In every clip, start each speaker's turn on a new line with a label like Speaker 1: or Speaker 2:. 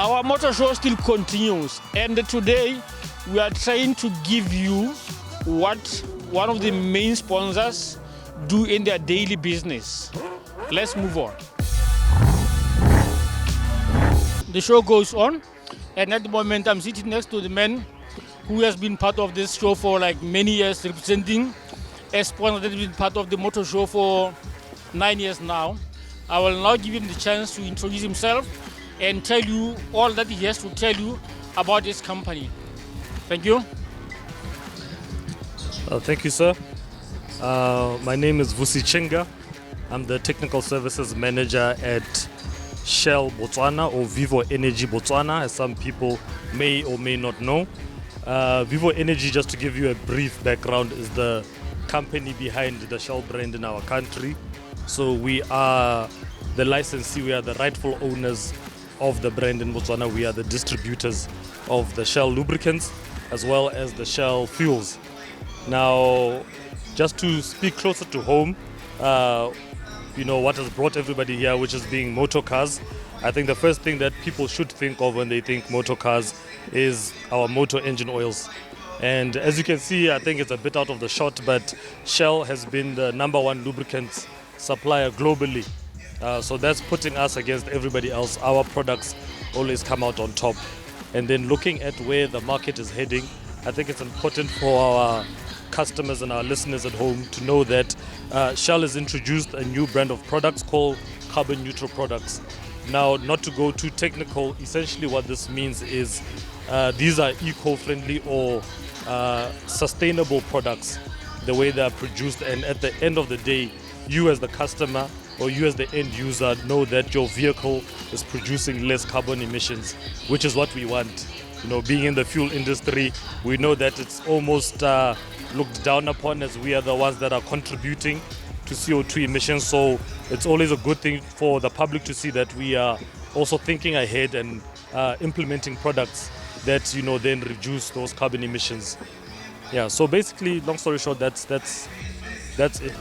Speaker 1: Our motor show still continues, and today we are trying to give you what one of the main sponsors do in their daily business. Let's move on. The show goes on, and at the moment I'm sitting next to the man who has been part of this show for like many years, representing a sponsor that has been part of the motor show for 9 years now. I will now give him the chance to introduce himself and tell you all that he has to tell you about this company. Thank you.
Speaker 2: Thank you, sir. My name is Vusi Chenga. I'm the Technical Services Manager at Shell Botswana, or Vivo Energy Botswana, as some people may or may not know. Vivo Energy, just to give you a brief background, is the company behind the Shell brand in our country. So we are the licensee, we are the rightful owners of the brand in Botswana. We are the distributors of the Shell lubricants as well as the Shell fuels. Now, just to speak closer to home, what has brought everybody here, which is being motor cars. I think the first thing that people should think of when they think motor cars is our motor engine oils. And as you can see, I think it's a bit out of the shot, but Shell has been the #1 lubricant supplier globally. So that's putting us against everybody else. Our products always come out on top. And then looking at where the market is heading, I think it's important for our customers and our listeners at home to know that Shell has introduced a new brand of products called carbon neutral products. Now, not to go too technical, essentially what this means is these are eco-friendly or sustainable products, the way they are produced, and at the end of the day, you as the customer or you as the end user know that your vehicle is producing less carbon emissions, which is what we want. Being in the fuel industry, we know that it's almost looked down upon, as we are the ones that are contributing to CO2 emissions. So it's always a good thing for the public to see that we are also thinking ahead and implementing products that then reduce those carbon emissions. Yeah. So basically, long story short, that's it.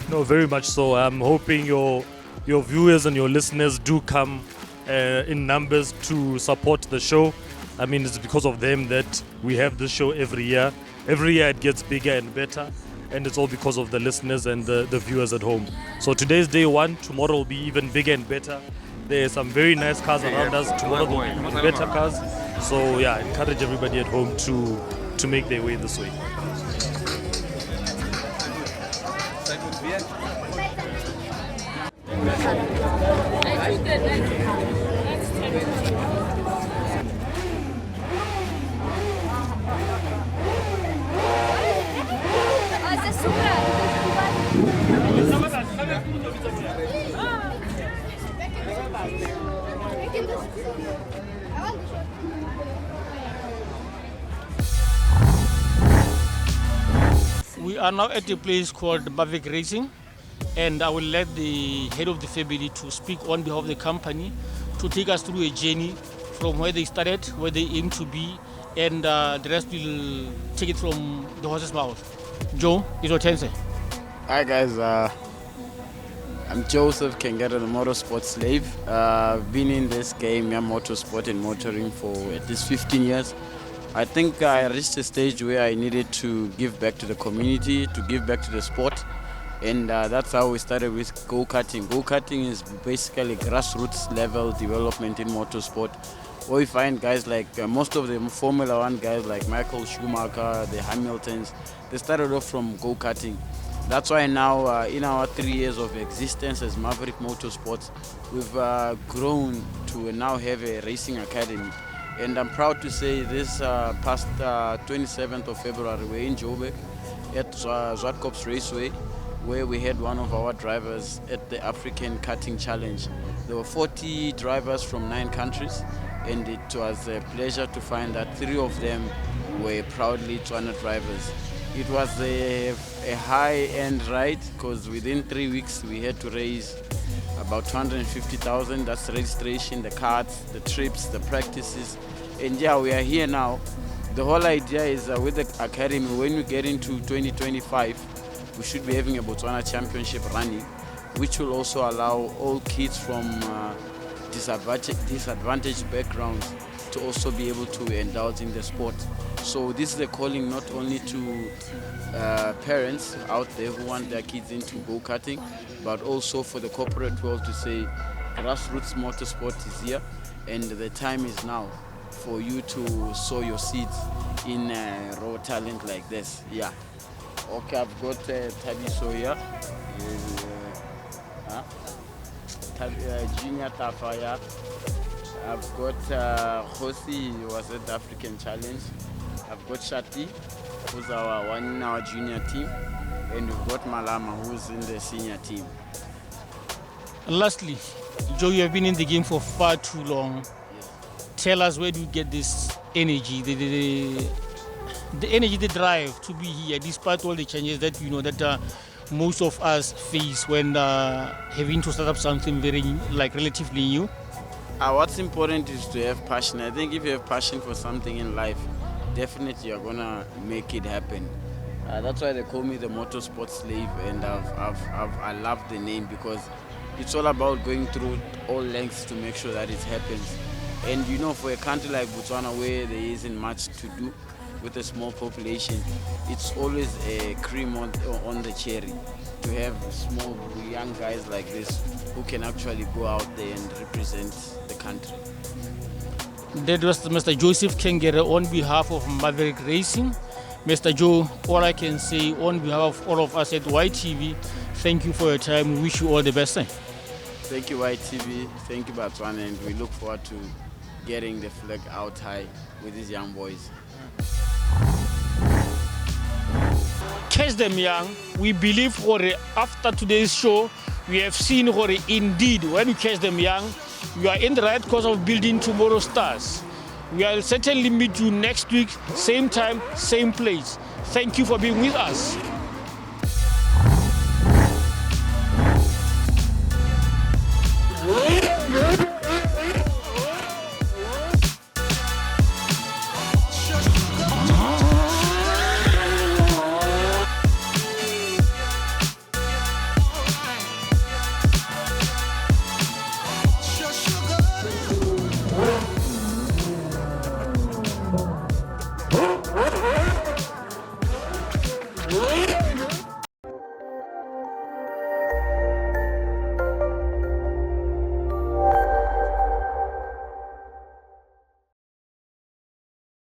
Speaker 2: Very much so. I'm hoping your viewers and your listeners do come in numbers to support the show. I mean, it's because of them that we have this show every year. Every year it gets bigger and better, and it's all because of the listeners and the viewers at home. So today's day one, tomorrow will be even bigger and better. There are some very nice cars around us. Tomorrow there will be even better cars. So yeah, I encourage everybody at home to make their way this way.
Speaker 1: We are now at a place called Bavik Racing, and I will let the head of the family to speak on behalf of the company to take us through a journey from where they started, where they aim to be, and the rest will take it from the horse's mouth. Joe, it's your turn, sir.
Speaker 3: Hi guys, I'm Joseph Kengeta, the motorsport slave. I've been in this game, motorsport and motoring, for at least 15 years. I think I reached a stage where I needed to give back to the community, to give back to the sport. And that's how we started with go-karting. Go-karting is basically grassroots level development in motorsport. Where we find guys like most of the Formula 1 guys like Michael Schumacher, the Hamiltons, they started off from go-karting. That's why now in our 3 years of existence as Maverick Motorsports, we've grown to now have a racing academy. And I'm proud to say this past 27th of February, we're in Joburg at Zwartkops Raceway, where we had one of our drivers at the African Karting Challenge. There were 40 drivers from 9 countries, and it was a pleasure to find that 3 of them were proudly Tswana drivers. It was a high-end ride, because within 3 weeks we had to raise about 250,000. That's the registration, the cards, the trips, the practices. And yeah, we are here now. The whole idea is with the academy, when we get into 2025, we should be having a Botswana Championship running, which will also allow all kids from disadvantaged backgrounds to also be able to indulge in the sport. So this is a calling not only to parents out there who want their kids into go-karting, but also for the corporate world to say grassroots motorsport is here, and the time is now for you to sow your seeds in raw talent like this. Yeah. Okay, I've got Tabiso here. Junior Tafaya. I've got Hosi, who was at the African Challenge. I've got Shati, who's our one in our junior team, and we've got Malama, who's in the senior team.
Speaker 1: Lastly, Joe, you have been in the game for far too long.
Speaker 3: Yes.
Speaker 1: Tell us, where do you get this energy, the energy, the drive to be here, despite all the changes that you know that most of us face when having to start up something very relatively new?
Speaker 3: What's important is to have passion. I think if you have passion for something in life, definitely you're gonna make it happen. That's why they call me the motorsport slave, and I love the name because it's all about going through all lengths to make sure that it happens. And you know, for a country like Botswana, where there isn't much to do with a small population, it's always a cream on the cherry to have small young guys like this who can actually go out there and represent the country.
Speaker 1: That was Mr. Joseph Kengere on behalf of Maverick Racing. Mr. Joe, all I can say on behalf of all of us at YTV, thank you for your time. We wish you all the best.
Speaker 3: Thank you, YTV. Thank you, Botswana, and we look forward to getting the flag out high with these young boys.
Speaker 1: Catch them young. We believe after today's show, we have seen indeed when you catch them young, you are in the right course of building tomorrow's stars. We will certainly meet you next week, same time, same place. Thank you for being with us.